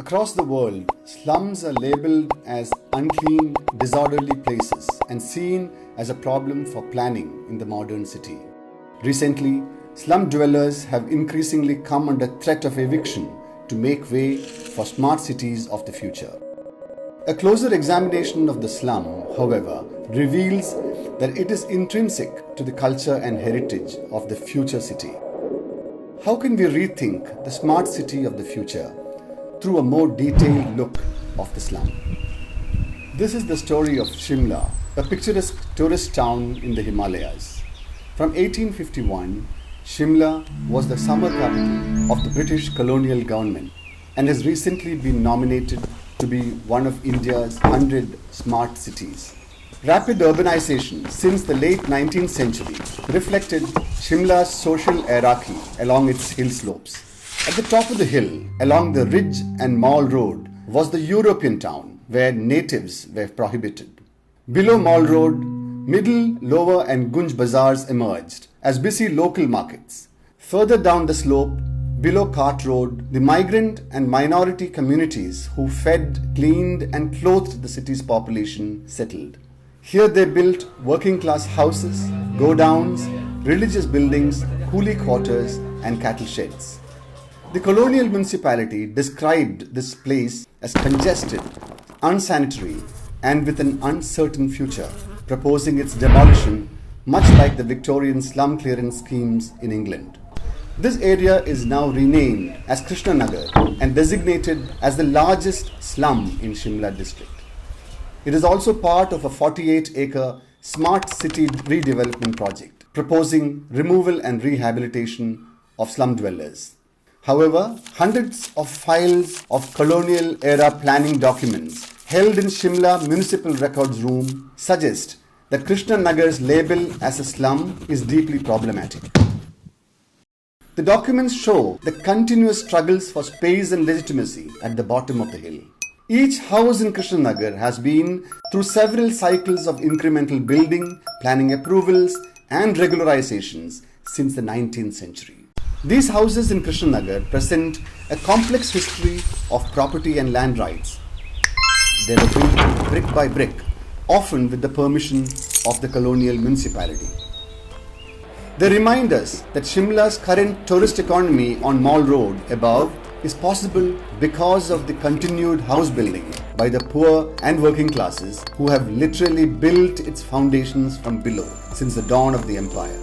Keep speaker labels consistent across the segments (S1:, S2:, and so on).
S1: Across the world, slums are labelled as unclean, disorderly places and seen as a problem for planning in the modern city. Recently, slum dwellers have increasingly come under threat of eviction to make way for smart cities of the future. A closer examination of the slum, however, reveals that it is intrinsic to the culture and heritage of the future city. How can we rethink the smart city of the future through a more detailed look of the slum? This is the story of Shimla, a picturesque tourist town in the Himalayas. From 1851, Shimla was the summer capital of the British colonial government and has recently been nominated to be one of India's 100 smart cities. Rapid urbanization since the late 19th century reflected Shimla's social hierarchy along its hill slopes. At the top of the hill, along the Ridge and Mall Road, was the European town where natives were prohibited. Below Mall Road, Middle, Lower and Gunj bazaars emerged as busy local markets. Further down the slope, below Cart Road, the migrant and minority communities who fed, cleaned and clothed the city's population settled. Here they built working class houses, godowns, religious buildings, coolie quarters and cattle sheds. The colonial municipality described this place as congested, unsanitary and with an uncertain future, proposing its demolition much like the Victorian slum clearance schemes in England. This area is now renamed as Krishnanagar and designated as the largest slum in Shimla district. It is also part of a 48-acre smart city redevelopment project, proposing removal and rehabilitation of slum dwellers. However, hundreds of files of colonial era planning documents held in Shimla Municipal Records Room suggest that Krishnanagar's label as a slum is deeply problematic. The documents show the continuous struggles for space and legitimacy at the bottom of the hill. Each house in Krishnanagar has been through several cycles of incremental building, planning approvals and regularizations since the 19th century. These houses in Krishnanagar present a complex history of property and land rights. They were built brick by brick, often with the permission of the colonial municipality. They remind us that Shimla's current tourist economy on Mall Road above is possible because of the continued house building by the poor and working classes who have literally built its foundations from below since the dawn of the empire.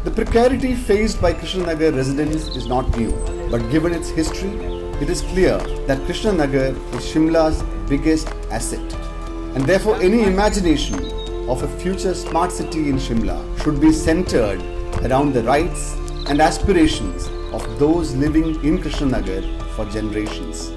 S1: The precarity faced by Krishnanagar residents is not new, but given its history, it is clear that Krishnanagar is Shimla's biggest asset, and therefore any imagination of a future smart city in Shimla should be centered around the rights and aspirations of those living in Krishnanagar for generations.